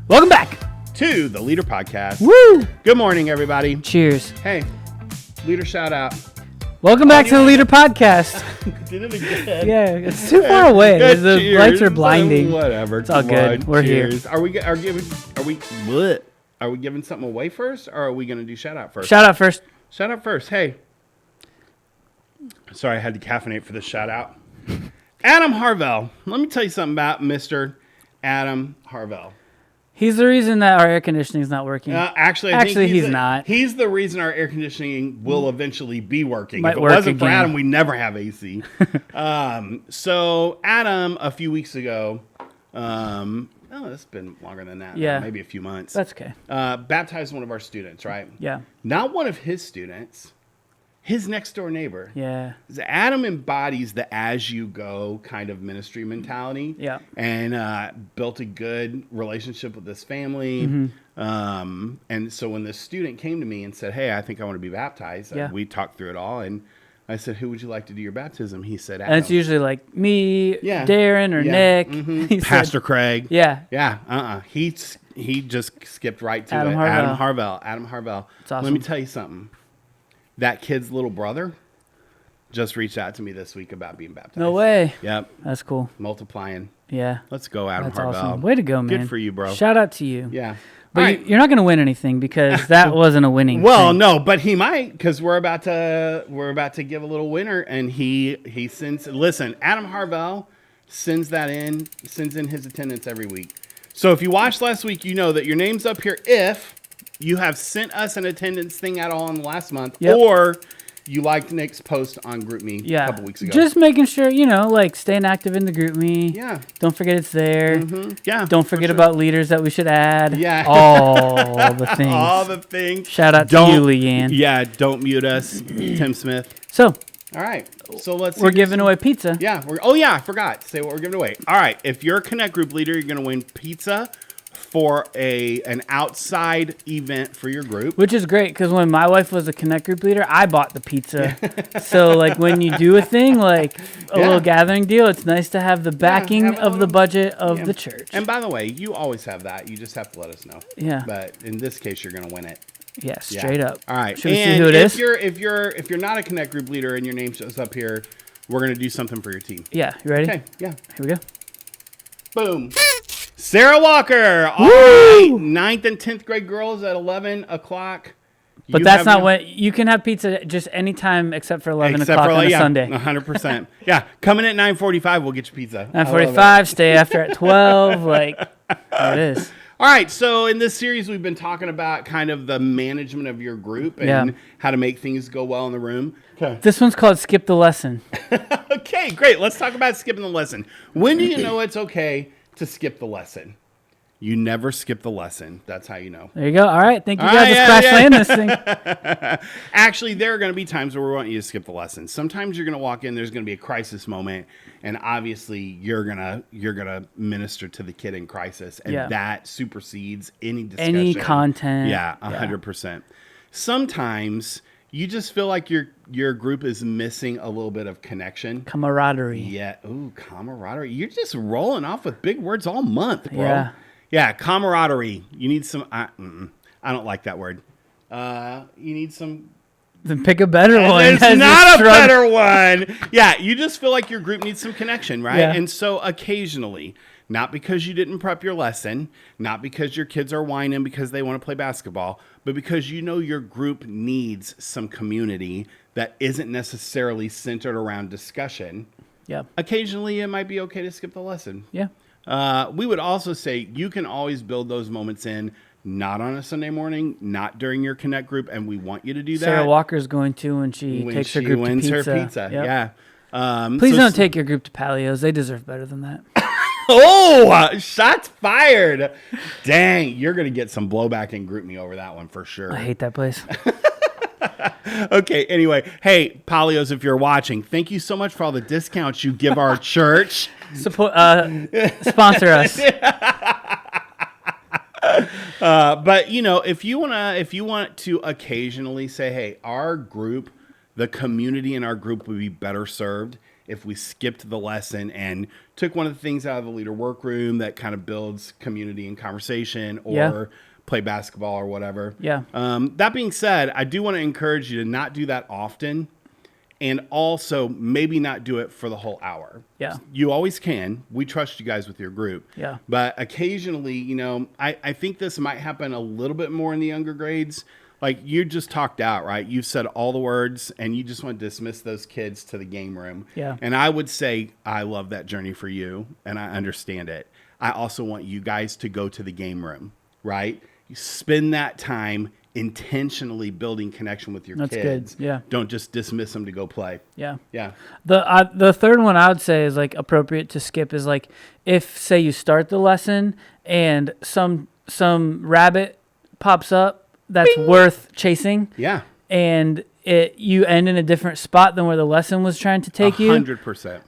Welcome back to the Leader Podcast. Woo! Good morning, everybody. Cheers. Hey, Leader shout out. Welcome back to the Leader Podcast. Did it again. Yeah, it's too far away. The Cheers. lights are blinding. Whatever. It's all good. We're Cheers. here. Are we giving something away first, or are we going to do shout out first? Shout out first. Shout out first. Hey. Sorry, I had to caffeinate for this shout out. Adam Harvell. Let me tell you something about Mr. Adam Harvell. He's the reason that our air conditioning is not working. Actually, he's not. He's the reason our air conditioning will eventually be working. Might if it work wasn't for again. Adam, we never have AC. So Adam, a few weeks ago, it's been longer than that. Yeah. Maybe a few months. That's okay. Baptized one of our students, right? Yeah. Not one of his students. His next door neighbor. Yeah. Adam embodies the as-you-go kind of ministry mentality. Yeah. And built a good relationship with this family. Mm-hmm. And so when this student came to me and said, hey, I think I want to be baptized, we talked through it all. And I said, who would you like to do your baptism? He said, Adam. And it's usually like me, Darren, or Nick. Mm-hmm. He Pastor said, He Craig. He just skipped right to Adam it. Harvell. Adam Harvell. It's awesome. Let me tell you something. That kid's little brother just reached out to me this week about being baptized. No way. Yep. That's cool. Multiplying. Yeah. Let's go, Adam That's Harvell. awesome. Way to go, man. Good for you, bro. Shout out to you. Yeah. But you're not going to win anything because that wasn't a winning thing. No, but he might, because we're about to give a little winner, and he sends. Listen, Adam Harvell sends in his attendance every week. So if you watched last week, you know that your name's up here if you have sent us an attendance thing at all in the last month, or you liked Nick's post on GroupMe a couple weeks ago. Just making sure, like staying active in the GroupMe. Yeah. Don't forget it's there. Mm-hmm. Yeah. Don't forget about leaders that we should add. Yeah. All the things. All the things. Shout out to you, Leanne. Yeah, don't mute us, Tim Smith. So. All right. So we're giving away pizza. Yeah. I forgot to say what we're giving away. All right. If you're a Connect Group leader, you're going to win pizza for an outside event for your group. Which is great, because when my wife was a Connect Group leader, I bought the pizza. So, when you do a thing, like a little gathering deal, it's nice to have the backing of the budget of the church. And by the way, you always have that. You just have to let us know. Yeah. But in this case, you're going to win it. Yeah, straight up. All right. Should we see who it is? If you're not a Connect Group leader and your name shows up here, we're going to do something for your team. Yeah. You ready? Okay. Yeah. Here we go. Boom. Sarah Walker. All right. 9th and 10th grade girls at 11 o'clock. But that's not when you can have pizza just anytime except for 11 o'clock on a Sunday. 100%. Yeah. Coming at 9:45, we'll get you pizza. 9:45, stay after at 12. There it is. All right. So in this series, we've been talking about kind of the management of your group and how to make things go well in the room. Okay. This one's called Skip the Lesson. Okay, great. Let's talk about skipping the lesson. When do you know it's okay to skip the lesson? You never skip the lesson. That's how you know. There you go. All right. Thank you guys. Let's crash land this thing. Actually, there are going to be times where we want you to skip the lesson. Sometimes you're going to walk in, there's going to be a crisis moment, and obviously you're gonna minister to the kid in crisis, and that supersedes any discussion. Any content. Yeah, 100%. Sometimes you just feel like your group is missing a little bit of connection. Camaraderie. Yeah. Ooh, camaraderie. You're just rolling off with big words all month, bro. Yeah. Yeah, camaraderie. You need some... I don't like that word. You need some... Then pick a better one. It's not a better one. Yeah, you just feel like your group needs some connection, right? Yeah. And so occasionally, not because you didn't prep your lesson, not because your kids are whining because they want to play basketball, but because you know your group needs some community that isn't necessarily centered around discussion. Yeah. Occasionally, it might be okay to skip the lesson. Yeah. We would also say you can always build those moments in, not on a Sunday morning, not during your Connect group, and we want you to do that. Sarah Walker's going to when she takes her group to pizza. Her pizza. Yep. Yeah. Please don't take your group to Palio's. They deserve better than that. Shots fired. Dang, you're going to get some blowback in GroupMe over that one for sure. I hate that place. Okay, anyway. Hey, Palio's, if you're watching, thank you so much for all the discounts you give our church. Sponsor us. But if you want to occasionally say, hey, our group, the community in our group would be better served if we skipped the lesson and took one of the things out of the leader workroom that kind of builds community and conversation, or play basketball or whatever. Yeah. That being said, I do want to encourage you to not do that often, and also maybe not do it for the whole hour. Yeah. You always can. We trust you guys with your group. Yeah. But occasionally, you know, I think this might happen a little bit more in the younger grades. Like you just talked out, right? You've said all the words and you just want to dismiss those kids to the game room. Yeah. And I would say, I love that journey for you and I understand it. I also want you guys to go to the game room, right? You spend that time intentionally building connection with your kids. That's good. Yeah. Don't just dismiss them to go play. Yeah. Yeah. The third one I would say is like appropriate to skip is like if say you start the lesson and some rabbit pops up that's Bing! Worth chasing. Yeah. And you end in a different spot than where the lesson was trying to take 100%.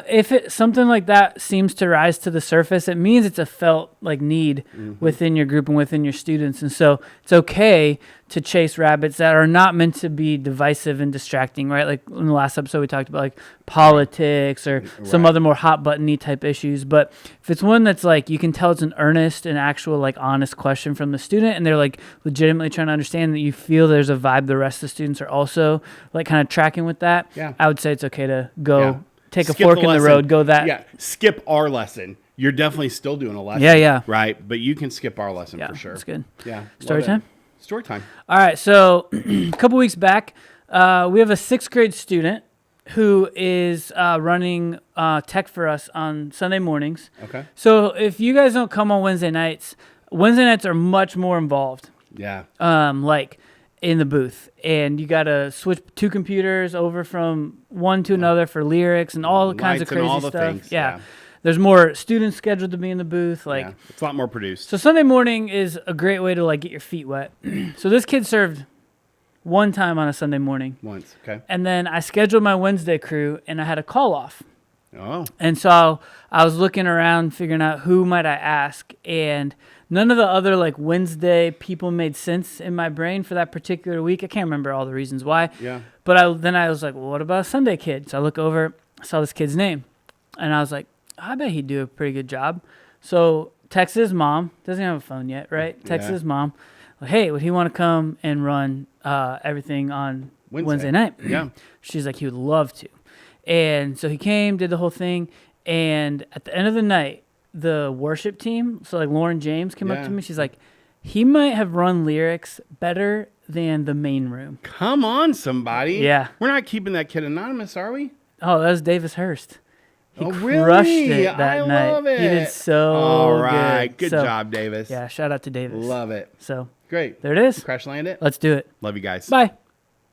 If something like that seems to rise to the surface, it means it's a felt like need within your group and within your students. And so it's okay to chase rabbits that are not meant to be divisive and distracting, right? Like in the last episode, we talked about like politics or some other more hot buttony type issues. But if it's one that's like, you can tell it's an earnest and actual like honest question from the student, and they're like legitimately trying to understand that you feel there's a vibe the rest of the students are also like kind of tracking with that. Yeah. I would say it's okay to go. Yeah. Take a fork in the road, go that. Yeah, skip our lesson. You're definitely still doing a lesson. Yeah. Right? But you can skip our lesson for sure. That's good. Yeah. Story time? Story time. All right, so a couple weeks back, we have a 6th grade student who is running tech for us on Sunday mornings. Okay. So if you guys don't come on Wednesday nights are much more involved. Yeah. Like in the booth, and you got to switch 2 computers over from one to another for lyrics and all kinds of crazy stuff. Things. Yeah. There's more students scheduled to be in the booth. Like it's a lot more produced. So Sunday morning is a great way to like get your feet wet. So this kid served one time on a Sunday morning. Once, okay. And then I scheduled my Wednesday crew, and I had a call off. Oh. And so I was looking around, figuring out who might I ask, and none of the other like Wednesday people made sense in my brain for that particular week. I can't remember all the reasons why. Yeah. But then I was like, well, what about a Sunday kid? So I look over, I saw this kid's name, and I was like, I bet he'd do a pretty good job. So texted his mom, doesn't have a phone yet, right? Texted his mom, like, hey, would he want to come and run everything on Wednesday night? Yeah. She's like, he would love to. And so he came, did the whole thing, and at the end of the night, the worship team, so like Lauren James came up to me. She's like, he might have run lyrics better than the main room. Come on, somebody. Yeah. We're not keeping that kid anonymous, are we? Oh, that was Davis Hurst. He really? crushed it that night. Love it. He did so all right. good. Good job, Davis. Yeah, shout out to Davis. Love it. So great. there it is. Crash land it. Let's do it. Love you guys. Bye.